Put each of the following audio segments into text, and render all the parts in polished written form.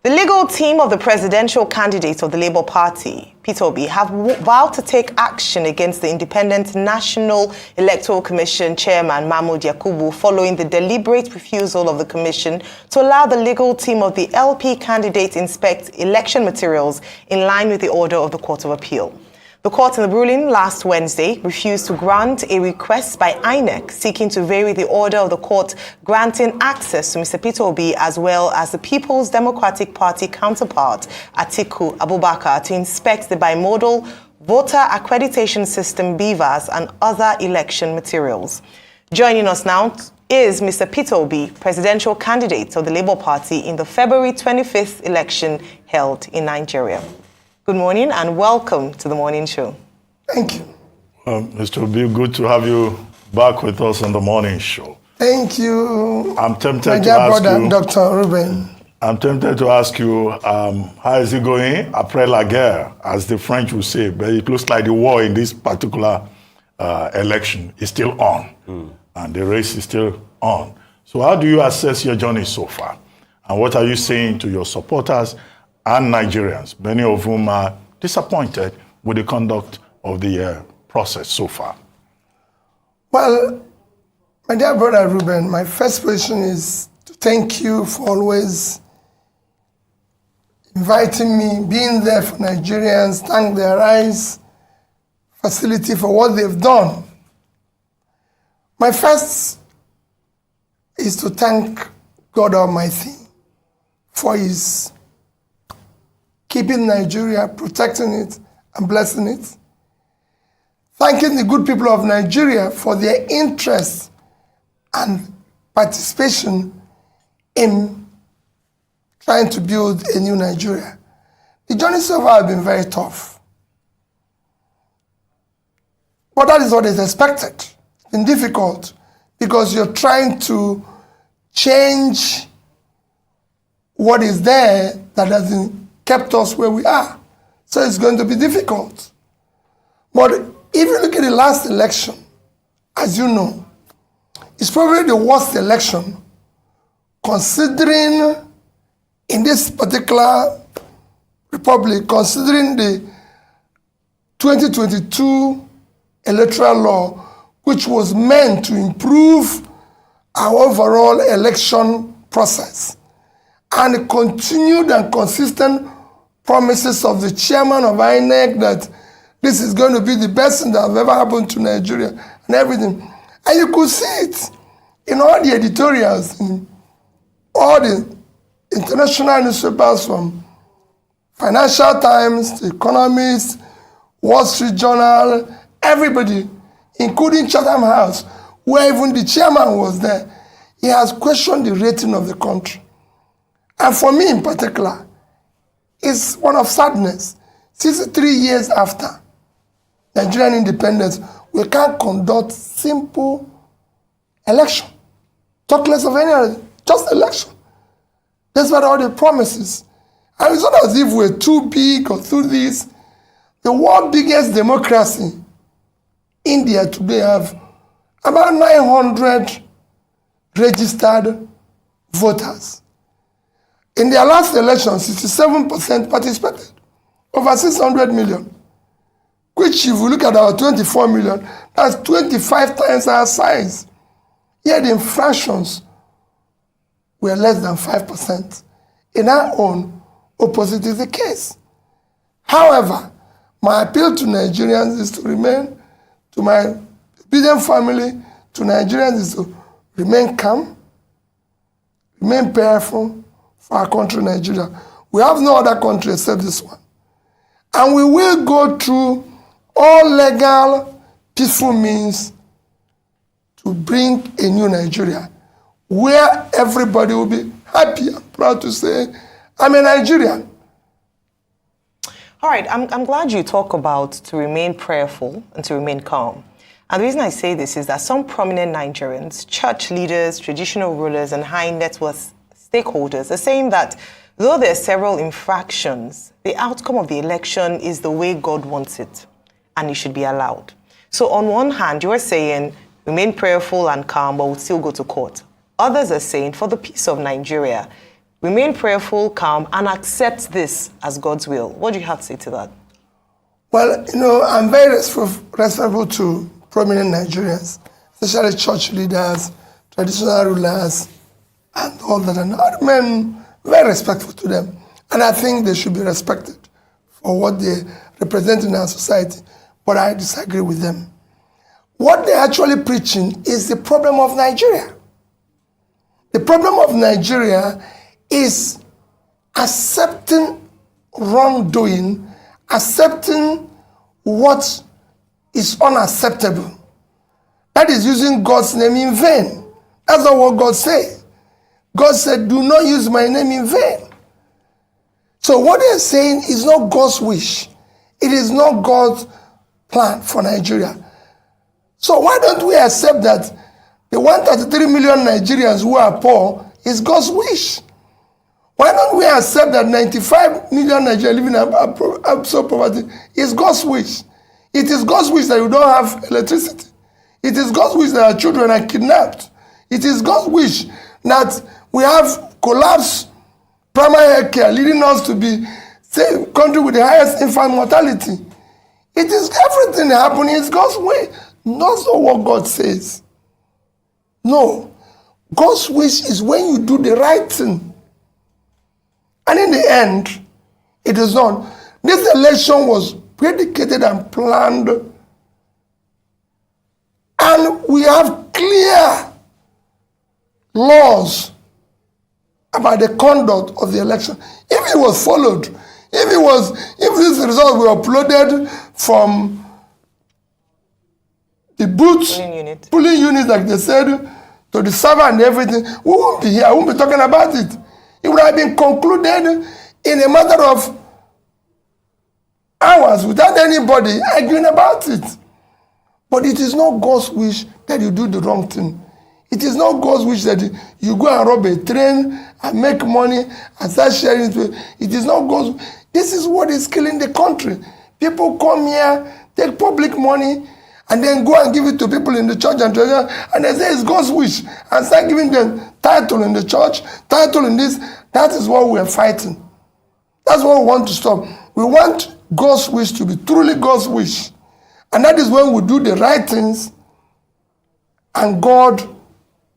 The legal team of the presidential candidate of the Labour Party, Peter Obi, have vowed to take action against the Independent National Electoral Commission Chairman Mahmood Yakubu following the deliberate refusal of the Commission to allow the legal team of the LP candidate inspect election materials in line with the order of the Court of Appeal. The court in the ruling last Wednesday refused to grant a request by INEC seeking to vary the order of the court granting access to Mr. Peter Obi as well as the People's Democratic Party counterpart, Atiku Abubakar, to inspect the bimodal voter accreditation system BVAS and other election materials. Joining us now is Mr. Peter Obi, presidential candidate of the Labour Party in the February 25th election held in Nigeria. Good morning and welcome to the morning show. Thank you. Mr. Obi, good to have you back with us on the morning show. Thank you. I'm tempted my to dear ask brother, you, Dr. Ruben. I'm tempted to ask you, how is it going? Après la guerre, as the French would say, but it looks like the war in this particular election is still on, and the race is still on. So how do you assess your journey so far? And what are you saying to your supporters and Nigerians, many of whom are disappointed with the conduct of the process so far? Well, my dear brother Ruben, my first question is to thank you for always inviting me, being there for Nigerians, thank the Arise facility for what they've done. My first is to thank God Almighty for His keeping Nigeria, protecting it, and blessing it. Thanking the good people of Nigeria for their interest and participation in trying to build a new Nigeria. The journey so far has been very tough. But that is what is expected. It's been difficult because you're trying to change what is there that hasn't kept us where we are. So it's going to be difficult. But if you look at the last election, as you know, it's probably the worst election considering in this particular republic, considering the 2022 electoral law, which was meant to improve our overall election process, and continued and consistent promises of the chairman of INEC that this is going to be the best thing that has ever happened to Nigeria and everything. And you could see it in all the editorials, in all the international newspapers from Financial Times, The Economist, Wall Street Journal, everybody, including Chatham House, where even the chairman was there. He has questioned the rating of the country. And for me in particular, it's one of sadness. 63 years after Nigerian independence, we can't conduct simple election. Talk less of any other, just election. Despite all the promises. And it's not as if we're too big or too this. The world's biggest democracy, India today, have about 900 registered voters. In their last election, 67% participated, over 600 million, which if you look at our 24 million, that's 25 times our size. Yet the infractions were less than 5%. In our own, opposite is the case. However, my appeal to Nigerians is to remain, to my obedient family, to Nigerians is to remain calm, remain prayerful, for our country, Nigeria. We have no other country except this one. And we will go through all legal, peaceful means to bring a new Nigeria, where everybody will be happy and proud to say, I'm a Nigerian. All right, I'm glad you talk about to remain prayerful and to remain calm. And the reason I say this is that some prominent Nigerians, church leaders, traditional rulers, and high net worth stakeholders are saying that though there are several infractions, the outcome of the election is the way God wants it, and it should be allowed. So on one hand, you are saying remain prayerful and calm, but we'll still go to court. Others are saying for the peace of Nigeria, remain prayerful, calm, and accept this as God's will. What do you have to say to that? Well, I'm very respectful to prominent Nigerians, especially church leaders, traditional rulers, and all that. And I remain very respectful to them. And I think they should be respected for what they represent in our society. But I disagree with them. What they're actually preaching is the problem of Nigeria. The problem of Nigeria is accepting wrongdoing, accepting what is unacceptable. That is using God's name in vain. That's not what God said. God said, do not use my name in vain. So what they're saying is not God's wish. It is not God's plan for Nigeria. So why don't we accept that the 133 million Nigerians who are poor is God's wish? Why don't we accept that 95 million Nigerians living in absolute poverty is God's wish? It is God's wish that you don't have electricity. It is God's wish that our children are kidnapped. It is God's wish that we have collapsed primary health care, leading us to be the country with the highest infant mortality. It is everything happening is God's way. Not what God says. No. God's wish is when you do the right thing. And in the end, it is not. This election was predicated and planned. And we have clear laws about the conduct of the election. If it was followed, if these results were uploaded from the booth, polling unit, like they said, to the server and everything, we won't be here, we won't be talking about it. It would have been concluded in a matter of hours without anybody arguing about it. But it is not God's wish that you do the wrong thing. It is not God's wish that you go and rob a train and make money and start sharing it. It is not God's. This is what is killing the country. People come here, take public money, and then go and give it to people in the church and treasure, and they say it's God's wish, and start giving them title in the church, title in this. That is what we are fighting. That's what we want to stop. We want God's wish to be truly God's wish. And that is when we do the right things and God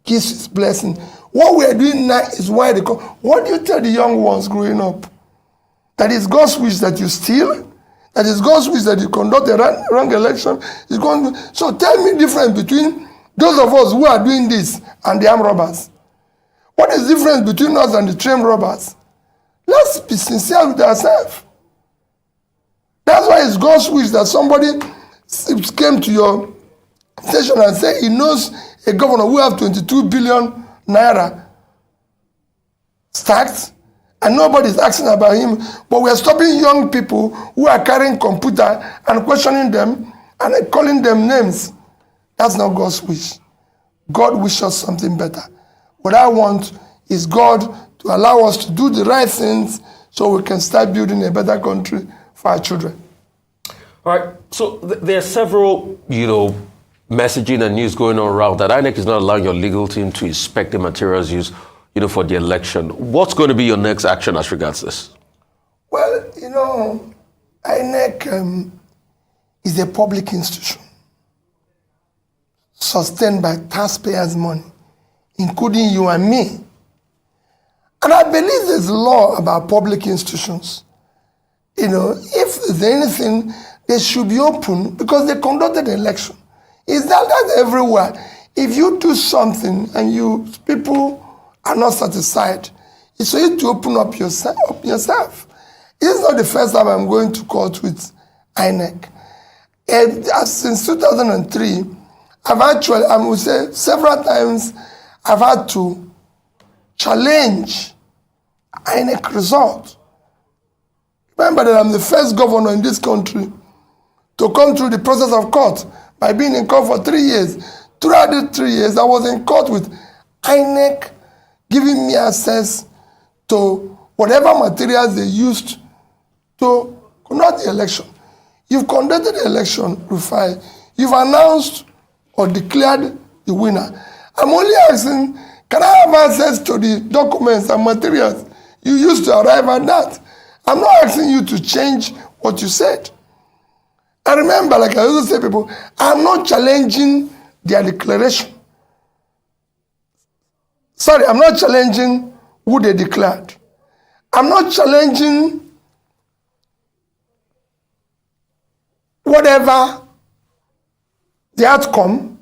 gives his blessing. What we are doing now is why they come. What do you tell the young ones growing up? That is God's wish that you steal? That is God's wish that you conduct a wrong election? So tell me the difference between those of us who are doing this and the armed robbers. What is the difference between us and the trained robbers? Let's be sincere with ourselves. That's why it's God's wish that somebody came to your station and said he knows a governor who have 22 billion naira stacked, and nobody's asking about him. But we are stopping young people who are carrying computer and questioning them and calling them names. That's not God's wish. God wishes something better. What I want is God to allow us to do the right things so we can start building a better country for our children. All right. So there are several, messaging and news going on around that INEC is not allowing your legal team to inspect the materials used, for the election. What's going to be your next action as regards this? Well, INEC is a public institution sustained by taxpayers' money, including you and me. And I believe there's a law about public institutions. If there's anything, they should be open because they conducted an election. Is that everywhere? If you do something and people are not satisfied, it's for you to open up yourself. It's not the first time I'm going to court with INEC. Since 2003, I would say several times, I've had to challenge INEC results. Remember that I'm the first governor in this country to come through the process of court by being in court for 3 years. Throughout the 3 years, I was in court with INEC giving me access to whatever materials they used to conduct the election. You've conducted the election, Rufai. You've announced or declared the winner. I'm only asking, can I have access to the documents and materials you used to arrive at that. I'm not asking you to change what you said. And remember, like I also say, people, I'm not challenging their declaration. Sorry, I'm not challenging who they declared. I'm not challenging whatever the outcome.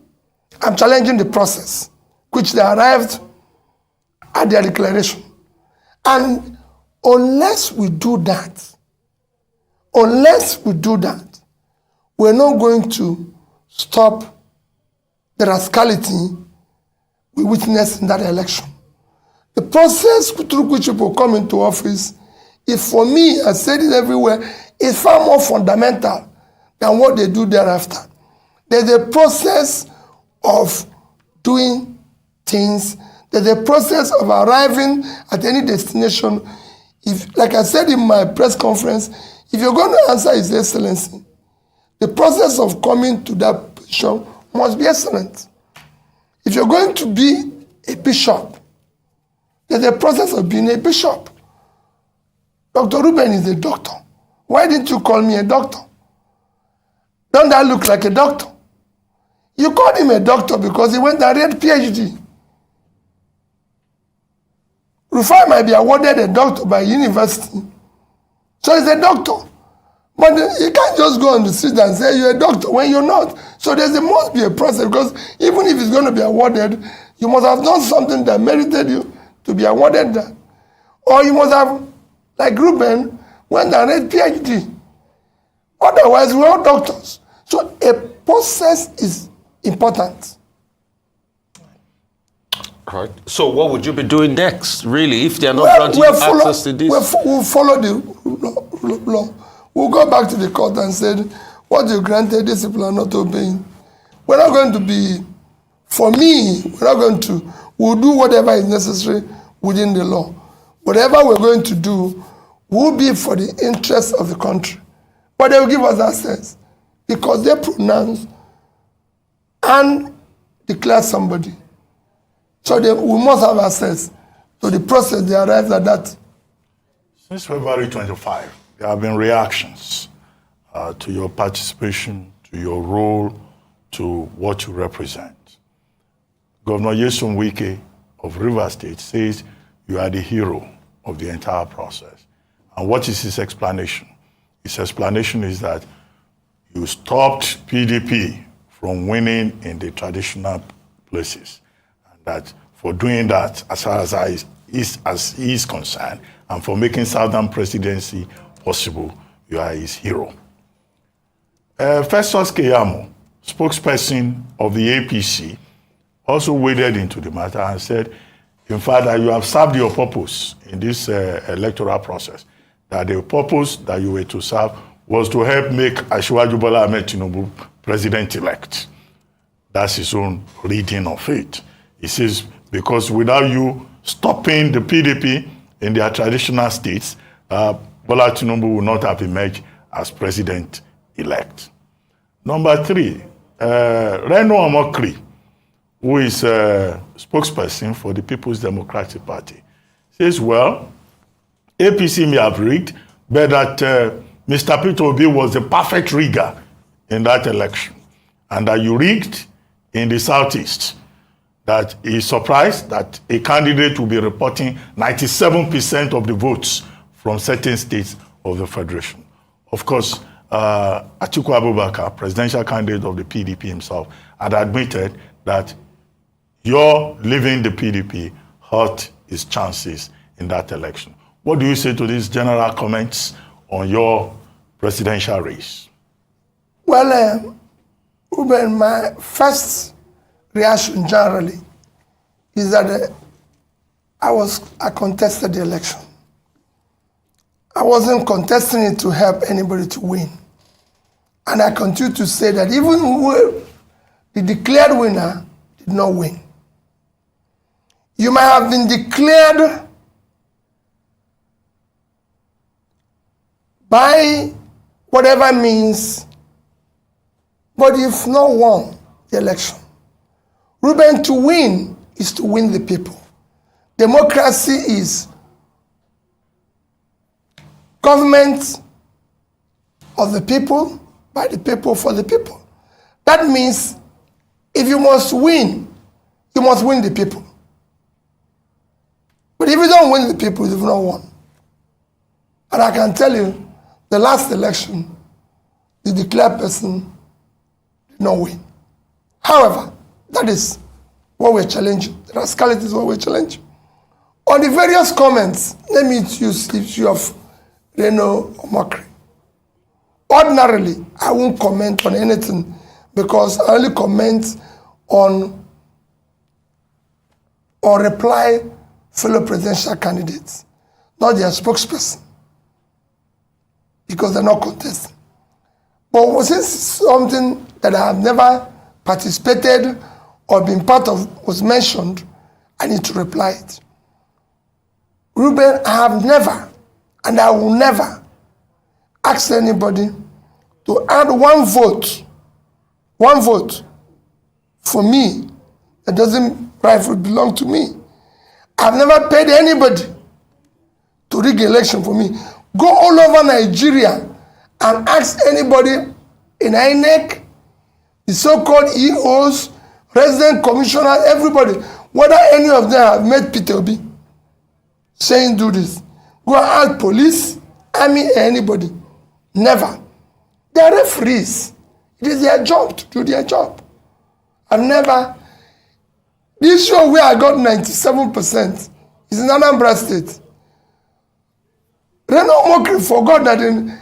I'm challenging the process which they arrived at their declaration. And unless we do that, we're not going to stop the rascality we witnessed in that election. The process through which people come into office is, for me, I said it everywhere, is far more fundamental than what they do thereafter. There's a process of doing things. There's a process of arriving at any destination. If, like I said in my press conference, if you're going to answer His Excellency, the process of coming to that position must be excellent. If you're going to be a bishop, there's a process of being a bishop. Dr. Ruben is a doctor. Why didn't you call me a doctor? Don't that look like a doctor? You called him a doctor because he went and read PhD. Rufai might be awarded a doctor by university. So he's a doctor. But you can't just go on the street and say you're a doctor when you're not. So there must be a process, because even if it's going to be awarded, you must have done something that merited you to be awarded that. Or you must have, like Ruben, went and read PhD. Otherwise, we're all doctors. So a process is important. Right. So what would you be doing next, really, if they're not granting you access to this? We'll follow the law. We'll go back to the court and say, what you granted, these people are not obeying. We're not going to be, for me, we'll do whatever is necessary within the law. Whatever we're going to do will be for the interest of the country. But they will give us access because they pronounce and declare somebody. So we must have access to the process they arrived at that. Since February 25, there have been reactions to your participation, to your role, to what you represent. Governor Nyesom Wike of Rivers State says you are the hero of the entire process. And what is his explanation? His explanation is that you stopped PDP from winning in the traditional places. And that for doing that, as far as he is concerned, and for making Southern presidency possible, you are his hero. Festus Keyamo, spokesperson of the APC, also waded into the matter and said, in fact, that you have served your purpose in this electoral process, that the purpose that you were to serve was to help make Asiwaju Bola Ahmed Tinubu president-elect. That's his own reading of it. He says, because without you stopping the PDP in their traditional states, Bola Tinubu will not have emerged as president-elect. Number 3, Reno Omokri, who is a spokesperson for the People's Democratic Party, says, well, APC may have rigged, but that Mr. Peter Obi was the perfect rigger in that election, and that you rigged in the Southeast, that he is surprised that a candidate will be reporting 97% of the votes from certain states of the Federation. Of course, Atiku Abubakar, presidential candidate of the PDP himself, had admitted that your leaving the PDP hurt his chances in that election. What do you say to these general comments on your presidential race? Well, Ruben, my first reaction generally is that I contested the election. I wasn't contesting it to help anybody to win. And I continue to say that even the declared winner did not win. You might have been declared by whatever means, but you've not won the election. Ruben, to win is to win the people. Democracy is government of the people, by the people, for the people. That means if you must win, you must win the people. But if you don't win the people, you've not won. And I can tell you, the last election, the declared person did not win. However, that is what we're challenging. The rascality is what we're challenging. On the various comments, let me use the issue of Reno or mockery. Ordinarily, I won't comment on anything because I only comment on or reply fellow presidential candidates, not their spokesperson, because they're not contesting. But since something that I have never participated or been part of was mentioned, I need to reply it. Ruben, I have never, and I will never, ask anybody to add one vote for me that doesn't rightfully belong to me. I've never paid anybody to rig election for me. Go all over Nigeria and ask anybody in INEC, the so-called EOs, resident commissioners, everybody, whether any of them have met Peter Obi saying do this. Go and ask police, army, anybody. Never. They are referees. It is their job to do their job. I've never. This show where I got 97% is in Anambra State. Reno Mokri forgot that in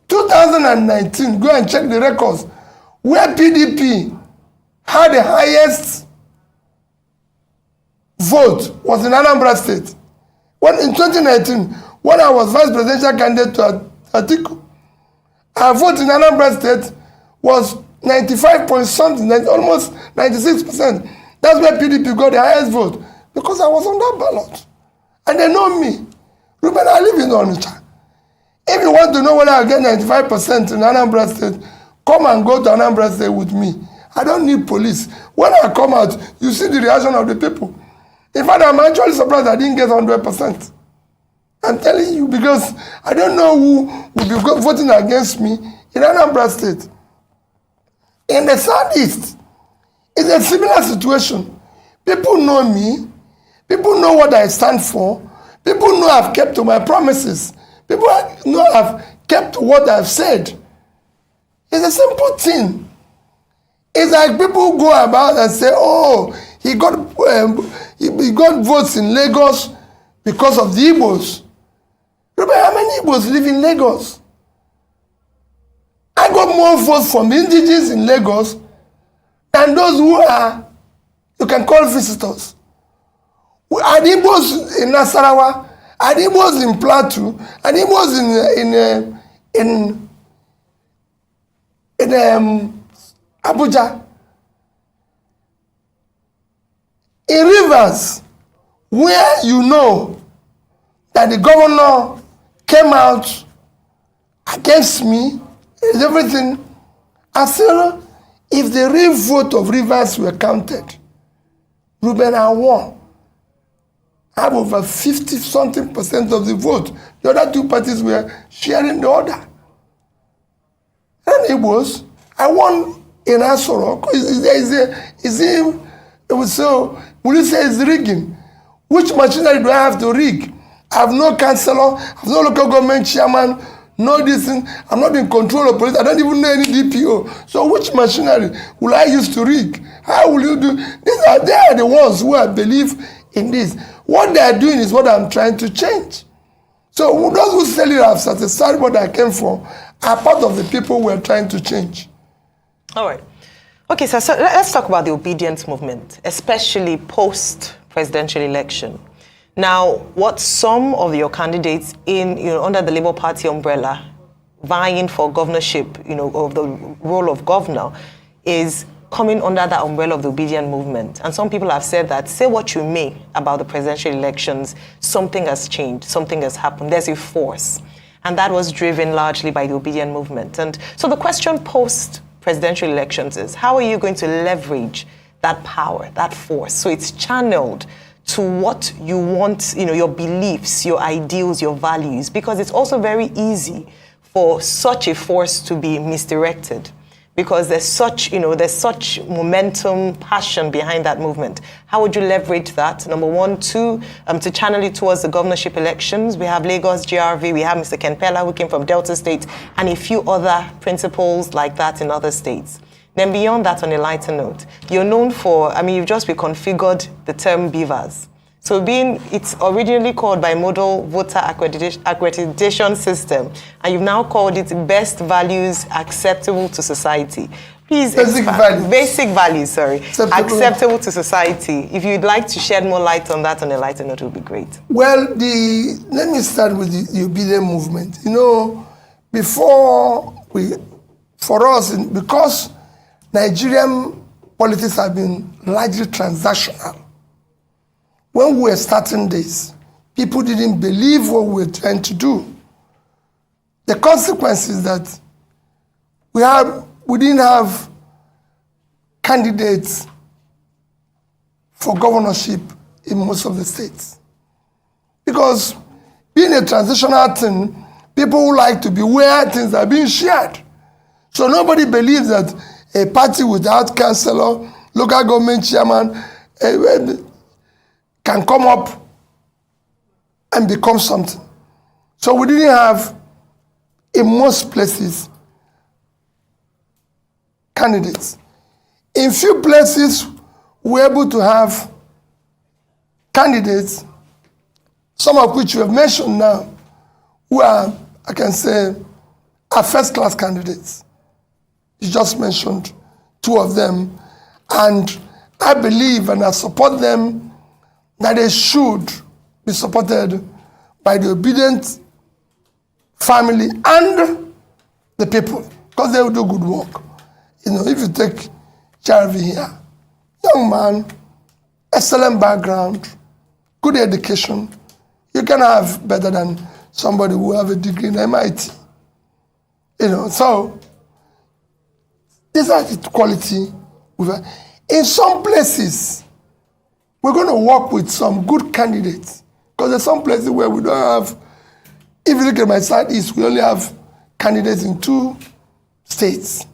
2019, go and check the records, where PDP had the highest vote was in Anambra State. When in 2019, when I was vice presidential candidate to Atiku, our vote in Anambra State was 95 point something, almost 96%. That's where PDP got the highest vote, because I was on that ballot. And they know me. Ruben, I live in Onitsha. If you want to know whether I get 95% in Anambra State, come and go to Anambra State with me. I don't need police. When I come out, you see the reaction of the people. In fact, I'm actually surprised I didn't get 100%. I'm telling you, because I don't know who will be voting against me in Anambra State. In the Southeast, it's a similar situation. People know me. People know what I stand for. People know I've kept to my promises. People know I've kept what I've said. It's a simple thing. It's like people go about and say, oh, he got votes in Lagos because of the Igbos. Remember how many Igbos live in Lagos? I got more votes from indigenes in Lagos than those who are, you can call visitors. Are the Igbos in Nasarawa? Are the Igbos in Plateau? Are the Igbos in Abuja? In Rivers, where you know that the governor came out against me, and everything, I said, if the real vote of Rivers were counted, Ruben, I won. I have over 50-something% of the vote. The other two parties were sharing the order. And it was, I won in Asoro. So, will you say it's rigging? Which machinery do I have to rig? I have no councillor, I have no local government chairman, no this thing. I'm not in control of police. I don't even know any DPO. So which machinery will I use to rig? How will you do? They are the ones who I believe in this. What they are doing is what I'm trying to change. So those who say you have satisfied what I came for are part of the people we're trying to change. All right. Okay, so let's talk about the obedience movement, especially post-presidential election. Now, what some of your candidates under the Labour Party umbrella vying for governorship, of the role of governor, is coming under that umbrella of the obedient movement. And some people have said that, say what you may about the presidential elections, something has changed, something has happened, there's a force. And that was driven largely by the obedient movement. And so the question post-presidential elections is, how are you going to leverage that power, that force, so it's channeled to what you want, your beliefs, your ideals, your values, because it's also very easy for such a force to be misdirected, because there's such momentum, passion behind that movement. How would you leverage that? Number one. Two, to channel it towards the governorship elections. We have Lagos GRV, we have Mr. Ken Pella, who came from Delta State, and a few other principles like that in other states. Then beyond that, on a lighter note, you're known for, you've just reconfigured the term beavers. So it's originally called Bimodal Voter Accreditation System, and you've now called it Best Values Acceptable to Society. Please expand. Basic values, sorry. Acceptable to society. If you'd like to shed more light on that on a lighter note, it would be great. Well, let me start with the obedient movement. Because Nigerian politics have been largely transactional, when we were starting this, people didn't believe what we were trying to do. The consequence is that we didn't have candidates for governorship in most of the states. Because being a transitional thing, people who like to be where things are being shared. So nobody believes that a party without councillor, local government chairman, can come up and become something. So we didn't have, in most places, candidates. In few places, we were able to have candidates, some of which we have mentioned now, who are, I can say, are first-class candidates. You just mentioned two of them, and I believe and I support them that they should be supported by the obedient family and the people, because they will do good work. If you take Jarvi here, young man, excellent background, good education, you can have better than somebody who have a degree in MIT. So these are the quality we've had. In some places, we're going to work with some good candidates, because there's some places where we don't have, if you look at my southeast, we only have candidates in 2 states.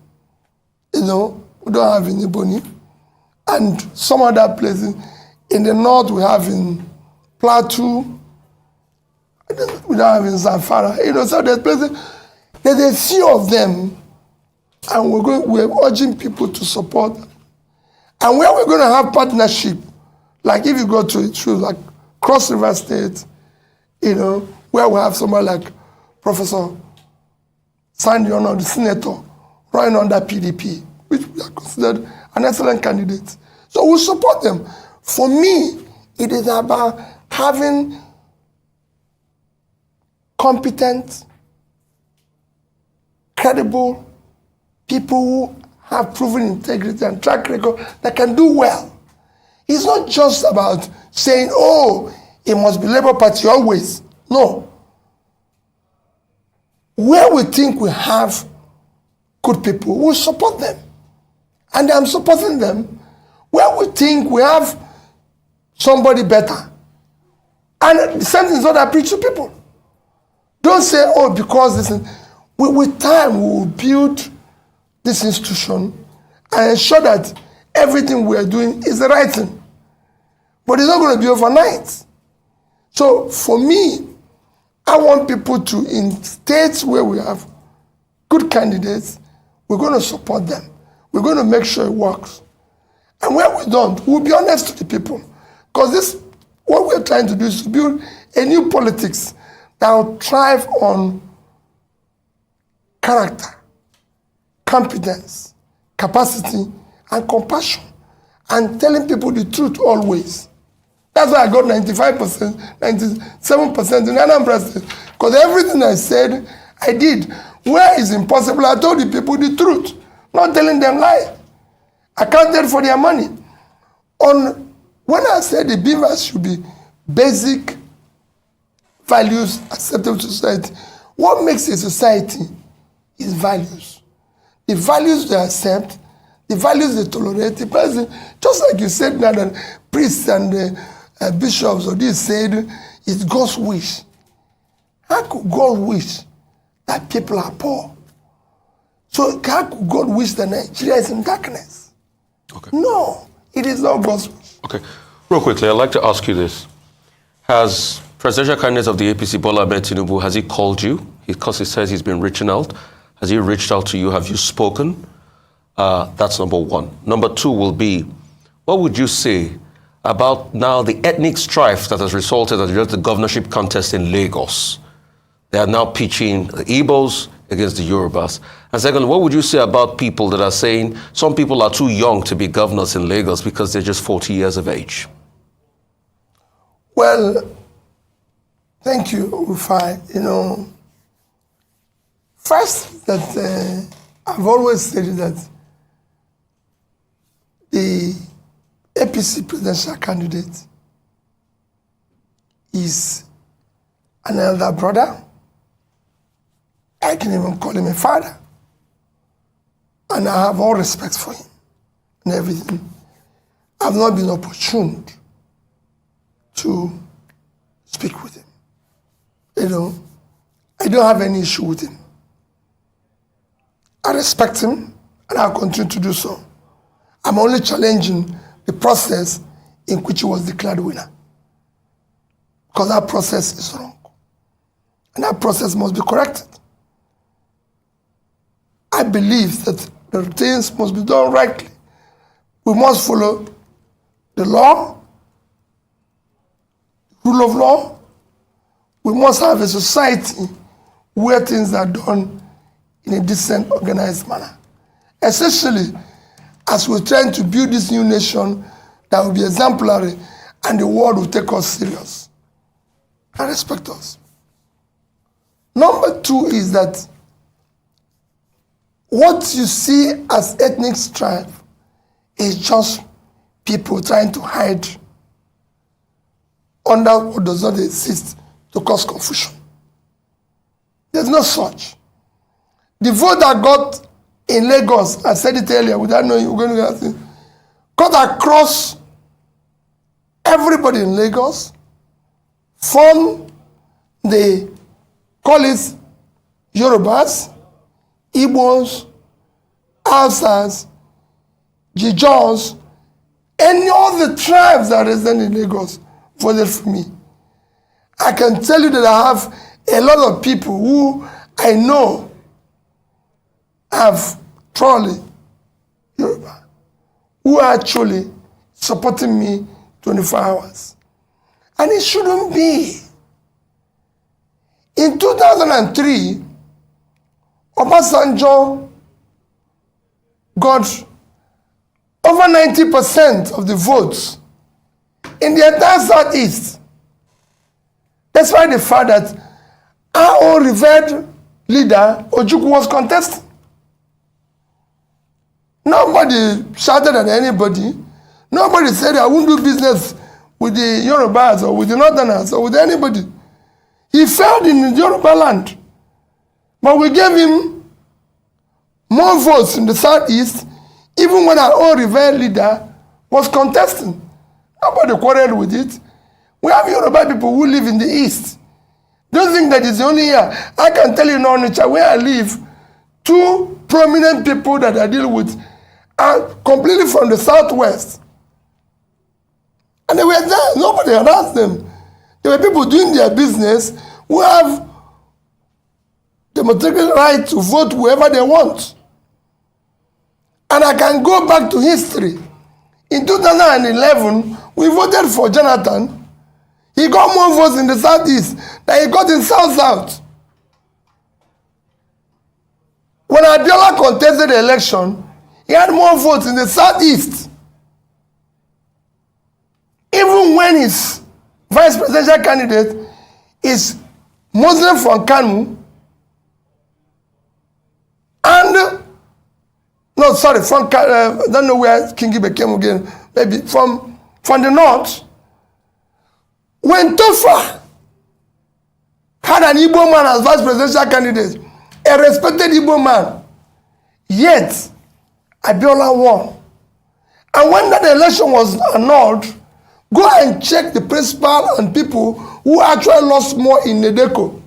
We don't have in Iboni. And some other places, in the north we have in Plateau, we don't have in Zamfara. So there's places, there's a few of them, and we're urging people to support them. And where we're going to have partnership, like if you go to issues like Cross River State, where we have someone like Professor Sandy Ono, the senator, running under PDP, which we are considered an excellent candidate. So we support them. For me, it is about having competent, credible people who have proven integrity and track record that can do well. It's not just about saying, it must be Labour Party always. No. Where we think we have good people, we support them. And I'm supporting them. Where we think we have somebody better. And the same thing is what I preach to people. Don't say, because this. With time, we will build this institution and ensure that everything we are doing is the right thing. But it's not going to be overnight. So for me, I want people to, in states where we have good candidates, we're going to support them. We're going to make sure it works. And where we don't, we'll be honest to the people. Because what we're trying to do is to build a new politics that will thrive on character, competence, capacity, and compassion, and telling people the truth always. That's why I got 95%, 97% in Anambra State. Because everything I said, I did. Where it's impossible, I told the people the truth, not telling them lies. I counted for their money. When I said the beavers should be basic values acceptable to society, what makes a society is values. The values they accept, the values they tolerate, the person, just like you said now that priests and bishops or this said it's God's wish. How could God wish that people are poor? So how could God wish that Nigeria is in darkness? Okay. No, it is not God's wish. Okay. Real quickly, I'd like to ask you this. Has presidential candidate of the APC, Bola Ahmed Tinubu, has he called you? Because he says he's been reaching out. Has he reached out to you? Have you spoken? That's number one. Number two will be, what would you say about now the ethnic strife that has resulted in the governorship contest in Lagos? They are now pitching the Igbos against the Yorubas. And second, what would you say about people that are saying some people are too young to be governors in Lagos because they're just 40 years of age? Well, thank you, Rufai. First, that I've always said that the APC presidential candidate is an elder brother. I can even call him a father. And I have all respect for him and everything. I've not been opportune to speak with him. I don't have any issue with him. I respect him and I'll continue to do so. I'm only challenging the process in which he was declared winner. Because that process is wrong. And that process must be corrected. I believe that the things must be done rightly. We must follow the law, rule of law. We must have a society where things are done in a decent, organized manner. Especially as we're trying to build this new nation that will be exemplary and the world will take us serious and respect us. Number two is that what you see as ethnic strife is just people trying to hide under what does not exist to cause confusion. There's no such. The vote that got in Lagos, I said it earlier without knowing you were going to ask it, got across everybody in Lagos from the, call it Yorubas, Igbos, Hausas, Jijons, any of the tribes that reside in Lagos voted for me. I can tell you that I have a lot of people who I know have truly Yoruba, who are actually supporting me 24 hours. And it shouldn't be. In 2003, Obasanjo got over 90% of the votes in the entire Southeast. Despite the fact that our own revered leader, Ojukwu, was contesting. Nobody shouted at anybody. Nobody said, I won't do business with the Yorubas or with the Northerners or with anybody. He failed in the Yoruba land. But we gave him more votes in the Southeast, even when our own revered leader was contesting. Nobody quarreled with it. We have Yoruba people who live in the East. Don't think that it's only here. I can tell you now, nature, where I live, two prominent people that I deal with are completely from the Southwest. And they were there. Nobody had asked them. There were people doing their business who have democratic right to vote whoever they want. And I can go back to history. In 2011, we voted for Jonathan. He got more votes in the Southeast than he got in South-South. When Abiola contested the election, he had more votes in the Southeast. Even when his vice presidential candidate is Muslim from Kanu, and from I don't know where Kingi became again, maybe from the north. When Tofa had an Igbo man as vice presidential candidate, a respected Igbo man, yet Abiola won. And when that election was annulled, Go and check the principal and people who actually lost more in Nedeco.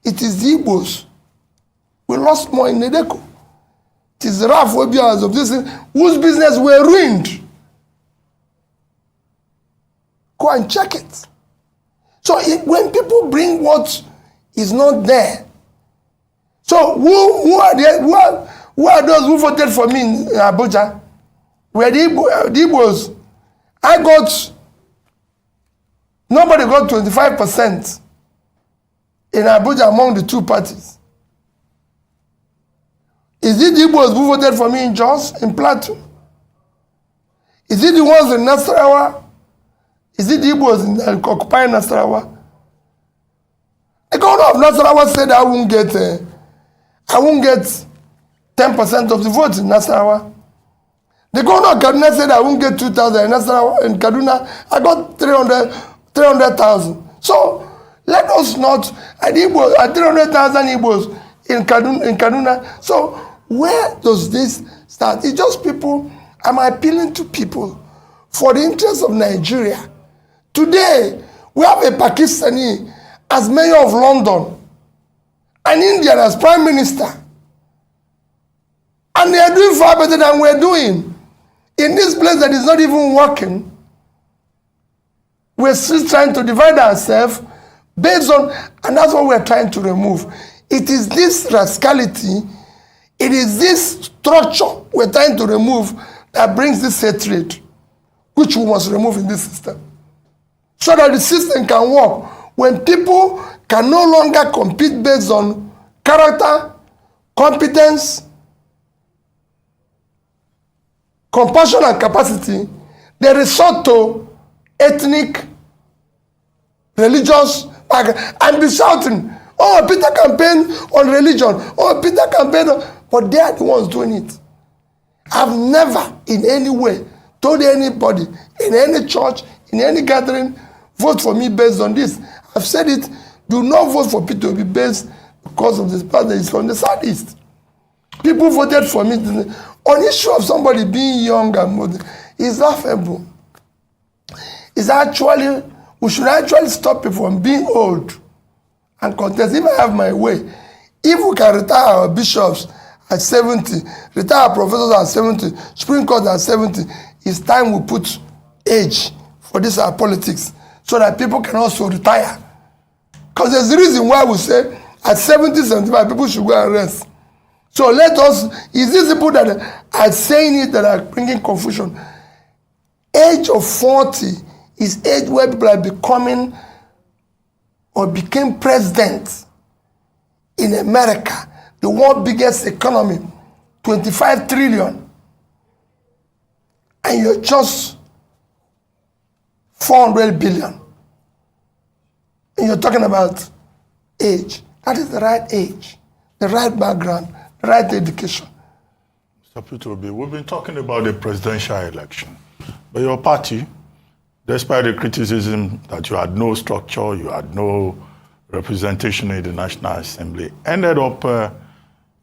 It is the Igbos. We lost more in Nedeco. It is the Raf Webians of this whose business were ruined. Go and check it. So when people bring what is not there, so who are those who voted for me in Abuja? Were the Igbos? Nobody got 25% in Abuja among the two parties. Is it the Igbos who voted for me in Jos, in Plateau? Is it the ones in Nasarawa? Is it the Igbos in occupying Nasarawa? The governor of Nasarawa said I won't get 10% of the votes in Nasarawa. The governor of Kaduna said I won't get 2,000 in Nasarawa. In Kaduna, I got 300,000. So let us not, at 300,000 Igbos in Kaduna. So where does this start? It's just people. I'm appealing to people for the interest of Nigeria. Today, we have a Pakistani as mayor of London, an Indian as prime minister. And they are doing far better than we're doing. In this place that is not even working, we're still trying to divide ourselves based on, and that's what we're trying to remove. It is this rascality, it is this structure we're trying to remove that brings this hatred, which we must remove in this system. So that the system can work. When people can no longer compete based on character, competence, compassion and capacity, they resort to ethnic, religious, and be shouting, oh, Peter campaign on religion, oh, Peter campaign on, but they are the ones doing it. I've never in any way told anybody in any church, in any gathering, vote for me based on this. I've said it, do not vote for Peter to be based because of this part that is from the southeast. People voted for me. On issue of somebody being young and modern, is laughable. It's actually, we should actually stop people from being old and contest. If I have my way, if we can retire our bishops at 70, retire our professors at 70, Supreme Court at 70, it's time we put age for this our politics so that people can also retire. Because there's a reason why we say at 70, 75, people should go and rest. So let us, is these people that are saying it that are bringing confusion? Age of 40 is age where people are becoming or became president in America, the world's biggest economy, 25 trillion. And you're just 400 billion. And you're talking about age. That is the right age, the right background, the right education. Mr. Peter, we've been talking about the presidential election. But your party, despite the criticism that you had no structure, you had no representation in the National Assembly, ended up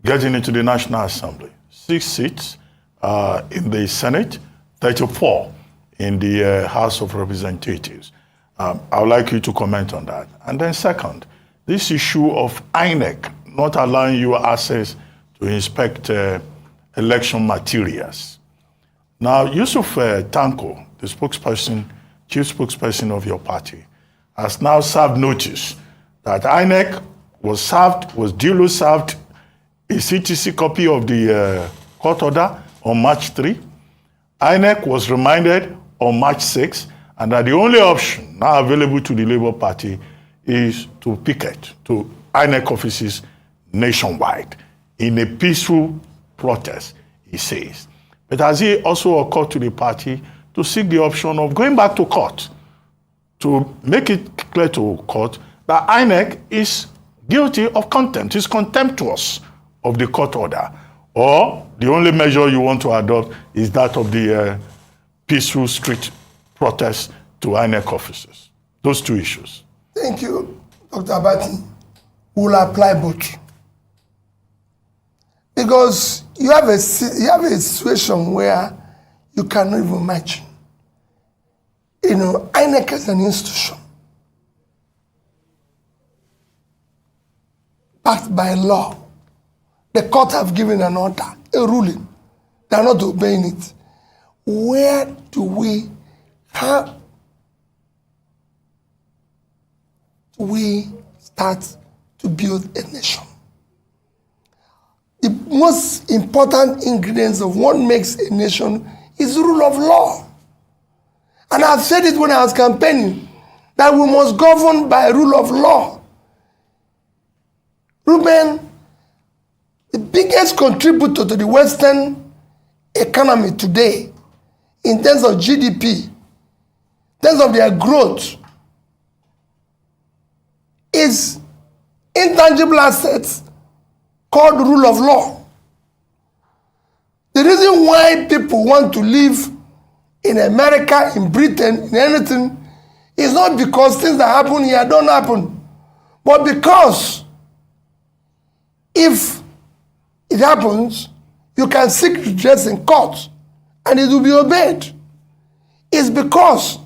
getting into the National Assembly. 6 seats in the Senate, 34 in the House of Representatives. I would like you to comment on that. And then second, this issue of INEC not allowing you access to inspect election materials. Now, Yusuf Tanko, the spokesperson, chief spokesperson of your party, has now served notice that INEC was duly served a CTC copy of the court order on March 3. INEC was reminded on March 6, and that the only option now available to the Labour Party is to picket to INEC offices nationwide in a peaceful protest, he says. But has it also occurred to the party to seek the option of going back to court to make it clear to court that INEC is guilty of contempt, is contemptuous of the court order? Or the only measure you want to adopt is that of the peaceful street protest to INEC offices? Those two issues. Thank you, Dr. Abati. We'll apply both. Because you have a situation where you cannot even imagine. INEC is an institution backed by law. The court have given an order, a ruling. They are not obeying it. Where do we start to build a nation? The most important ingredients of what makes a nation is the rule of law. And I've said it when I was campaigning, that we must govern by rule of law. Ruben, the biggest contributor to the Western economy today, in terms of GDP, in terms of their growth, is intangible assets called rule of law. The reason why people want to live in America, in Britain, in anything, is not because things that happen here don't happen, but because if it happens, you can seek redress in court and it will be obeyed. It's because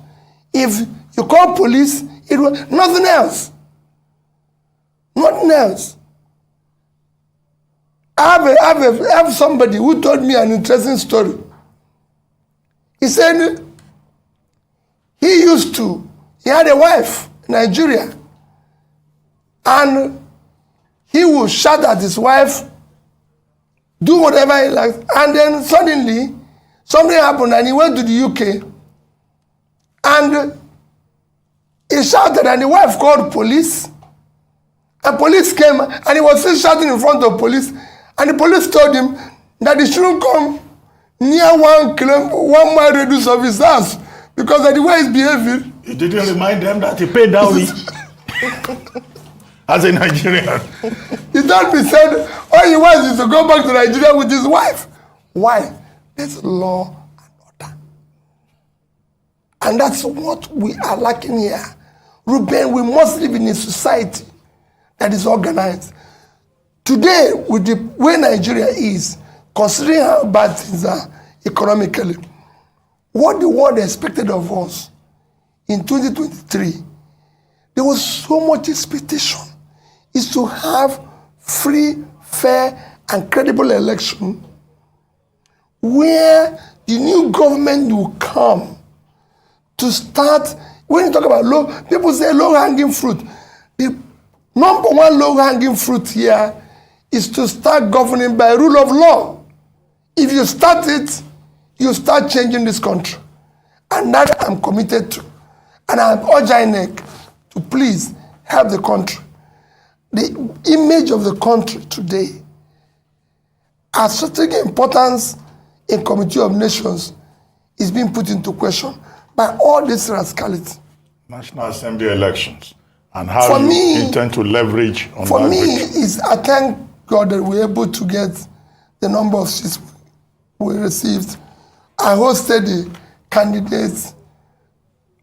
if you call police, it will nothing else. Nothing else. I have somebody who told me an interesting story. He said he had a wife in Nigeria, and he would shout at his wife, do whatever he likes, and then suddenly something happened and he went to the UK and he shouted and the wife called police, and police came and he was still shouting in front of police, and the police told him that he shouldn't come near 1 mile radius of his house because of the way he's behaving. He didn't remind them that he paid dowry as a Nigerian. He told me, said, all he wants is to go back to Nigeria with his wife. Why? There's law and order. And that's what we are lacking here. Ruben, we must live in a society that is organized. Today, with the way Nigeria is, considering how bad things are economically, what the world expected of us in 2023, there was so much expectation, is to have free, fair, and credible election where the new government will come to start. When you talk about low, people say low-hanging fruit. The number one low-hanging fruit here is to start governing by rule of law. If you start it, you start changing this country. And that I'm committed to. And I urge INEC to please help the country. The image of the country today has strategic importance in Committee of Nations is being put into question by all this rascality. National Assembly elections and how you intend to leverage on for that me, victory. I thank God that we're able to get the number of seats we received. I hosted the candidates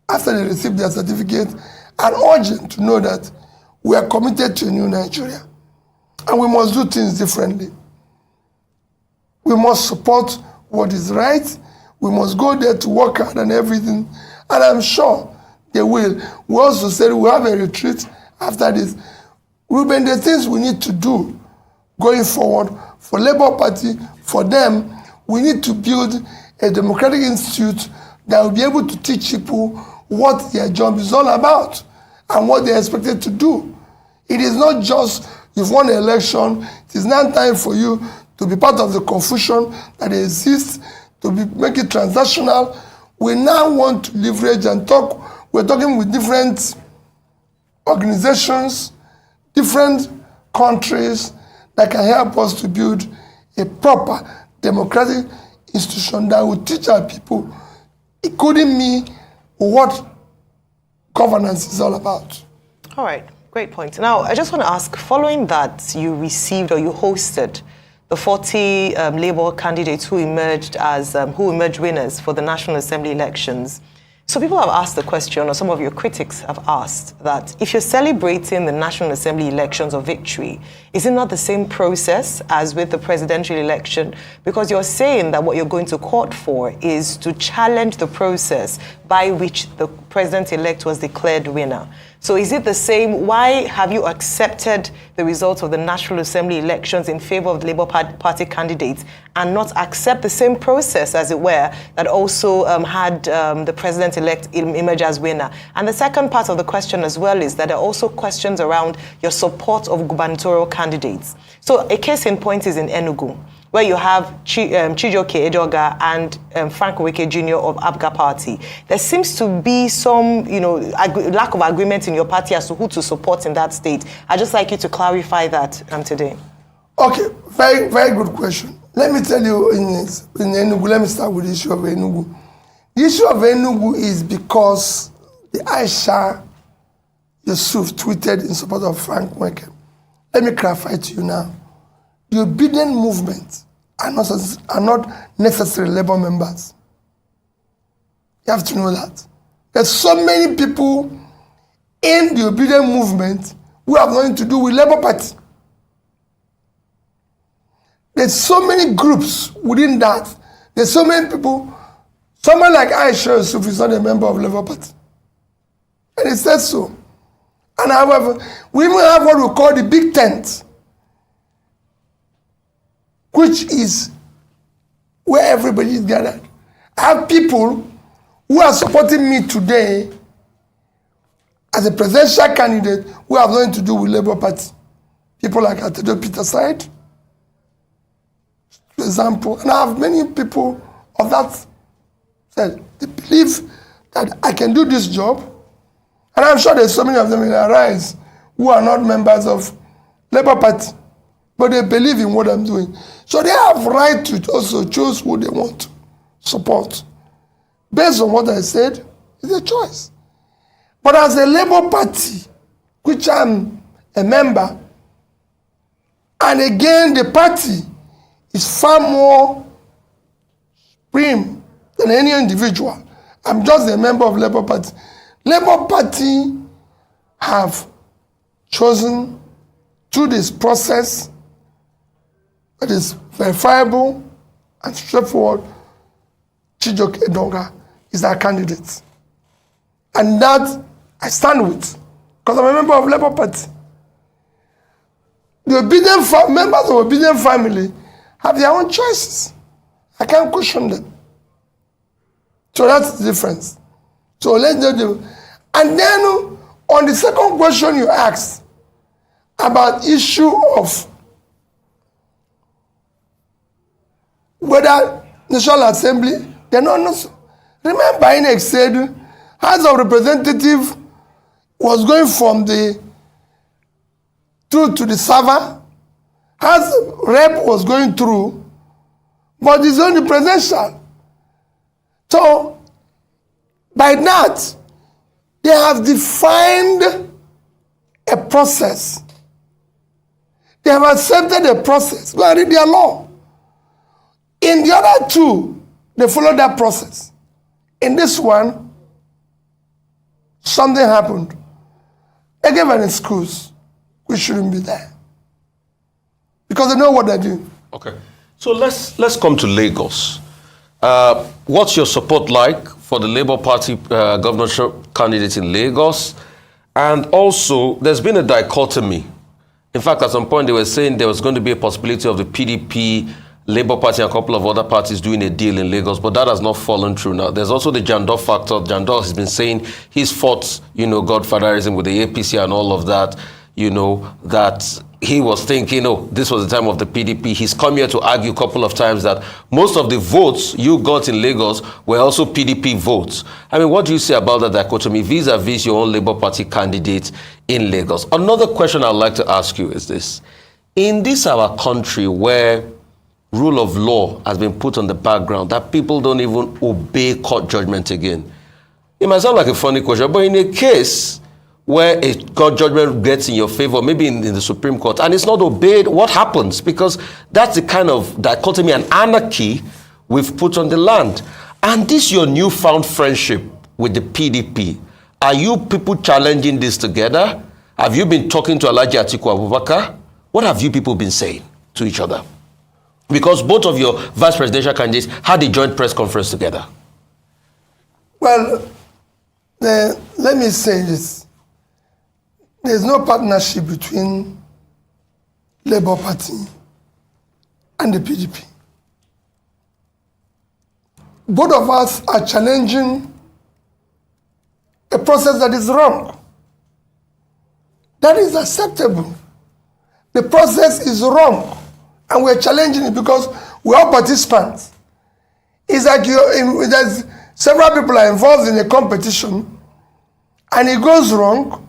after they received their certificate and urge them to know that we are committed to a new Nigeria and we must do things differently. We must support what is right. We must go there to work hard and everything. And I'm sure they will. We also said we'll have a retreat after this. Ruben, the things we need to do going forward for Labour Party, for them, we need to build a democratic institute that will be able to teach people what their job is all about and what they're expected to do. It is not just you've won an election, it is now time for you to be part of the confusion that exists, to make it transactional. We now want to leverage and talk. We're talking with different organizations, different countries that can help us to build a proper democratic institution that will teach our people, including me, what governance is all about. All right, great point. Now, I just want to ask, following that you received or you hosted the 40 Labour candidates who emerged winners for the National Assembly elections, So people have asked the question, or some of your critics have asked, that if you're celebrating the National Assembly elections of victory, is it not the same process as with the presidential election? Because you're saying that what you're going to court for is to challenge the process by which the president-elect was declared winner. So is it the same? Why have you accepted the results of the National Assembly elections in favor of the Labour Party candidates and not accept the same process, as it were, that also had the president-elect emerge as winner? And the second part of the question as well is that there are also questions around your support of gubernatorial candidates. So a case in point is in Enugu, where you have Chijioke Edoga and Frank Oweke Jr. of ABGA Party. There seems to be some, lack of agreement in your party as to who to support in that state. I'd just like you to clarify that today. Okay, very, very good question. Let me tell you in Enugu, let me start with the issue of Enugu. The issue of Enugu is because the Aisha Yusuf tweeted in support of Frank Oweke. Let me clarify to you now. The obedient movement are not necessarily Labour members. You have to know that. There's so many people in the obedient movement who have nothing to do with Labour Party. There's so many groups within that. There's so many people. Someone like Aisha Yusuf is not a member of Labour Party. And it says so. And however, we even have what we call the big tent, which is where everybody is gathered. I have people who are supporting me today as a presidential candidate who have nothing to do with Labour Party. People like Arisetv Peter Side, for example. And I have many people of that said they believe that I can do this job. And I'm sure there's so many of them in Arise who are not members of Labour Party, but they believe in what I'm doing. So they have right to also choose who they want to support. Based on what I said, it's a choice. But as a Labour Party, which I'm a member, and again the party is far more supreme than any individual. I'm just a member of Labour Party. Labour Party have chosen through this process that is verifiable and straightforward, Chijioke Edoga is our candidate. And that I stand with, because I'm a member of Labour Party. The obedient members of obedient family have their own choices. I can't question them. So that's the difference. So let's do. And then on the second question you asked about issue of whether National Assembly, they're not. Remember, INEC said House of Representative was going from the through to the server. House Rep was going through, but it's only presidential. So by that, they have defined a process. They have accepted a process. Go and read their law. In the other two, they follow that process. In this one, something happened. They gave an excuse. We shouldn't be there. Because they know what they're doing. Okay. So let's come to Lagos. What's your support like for the Labour Party governorship candidate in Lagos? And also, there's been a dichotomy. In fact, at some point, they were saying there was going to be a possibility of the PDP, Labour Party, and a couple of other parties doing a deal in Lagos, but that has not fallen through now. There's also the Jandor factor. Jandor has been saying he's fought, godfatherism with the APC and all of that, that he was thinking, this was the time of the PDP. He's come here to argue a couple of times that most of the votes you got in Lagos were also PDP votes. I mean, what do you say about that dichotomy vis-a-vis your own Labour Party candidate in Lagos? Another question I'd like to ask you is this. In this our country where rule of law has been put on the background, that people don't even obey court judgment again. It might sound like a funny question, but in a case where a court judgment gets in your favor, maybe in the Supreme Court, and it's not obeyed, what happens? Because that's the kind of dichotomy and anarchy we've put on the land. And this your newfound friendship with the PDP. Are you people challenging this together? Have you been talking to Alhaji Atiku Abubakar? What have you people been saying to each other? Because both of your vice presidential candidates had a joint press conference together. Well, let me say this. There's no partnership between Labour Party and the PDP. Both of us are challenging a process that is wrong. That is acceptable. The process is wrong, and we're challenging it because we're all participants. It's like there's several people are involved in a competition, and it goes wrong,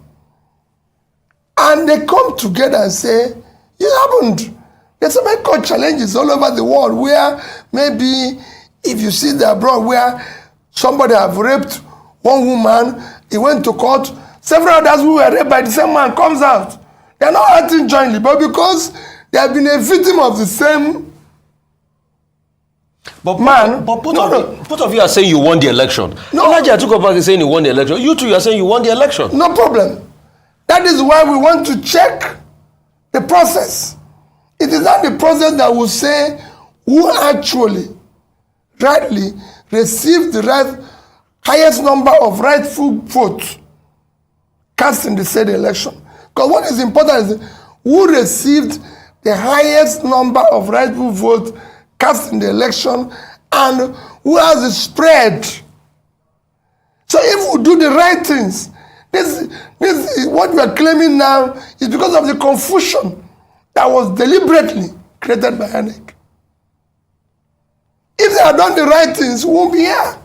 and they come together and say, it happened. There's so many court challenges all over the world where maybe if you see the abroad where somebody have raped one woman, he went to court, several others who were raped by the same man comes out. They're not acting jointly, but because they have been a victim of the same man. But both of you are saying you won the election. No. Alhaji Atiku Abubakar is saying you won the election. You two are saying you won the election. No problem. That is why we want to check the process. It is not the process that will say who actually rightly received the highest number of rightful votes cast in the said election. Because what is important is who received the highest number of rightful votes cast in the election and who has the spread. So if we do the right things, this is what we are claiming now is because of the confusion that was deliberately created by INEC. If they had done the right things, we won't be here.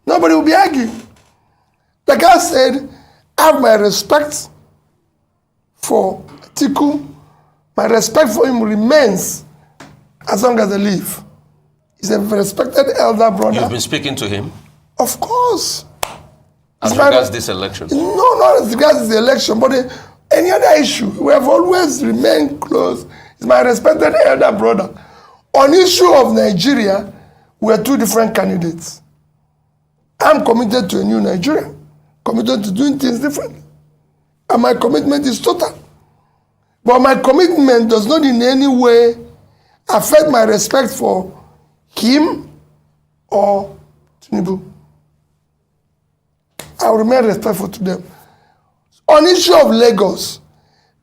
Nobody will be arguing. Like I said, I have my respect for Atiku. My respect for him remains as long as I live. He's a respected elder brother. You've been speaking to him? Of course. As regards this election? No, not as regards the election, but any other issue. We have always remained close. He's my respected elder brother. On issue of Nigeria, we are two different candidates. I'm committed to a new Nigeria, committed to doing things differently. And my commitment is total. But my commitment does not in any way affect my respect for him or Tinubu. I will remain respectful to them. On issue of Lagos,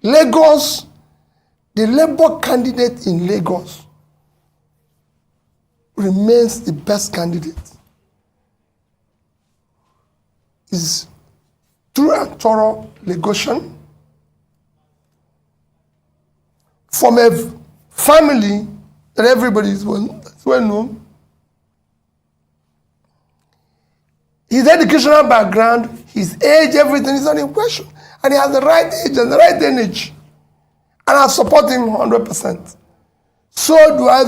the Labour candidate in Lagos remains the best candidate. Is true and thorough Lagosian from a family that everybody is well known. His educational background, his age, everything is not in question. And he has the right age and the right energy. And I support him 100%. So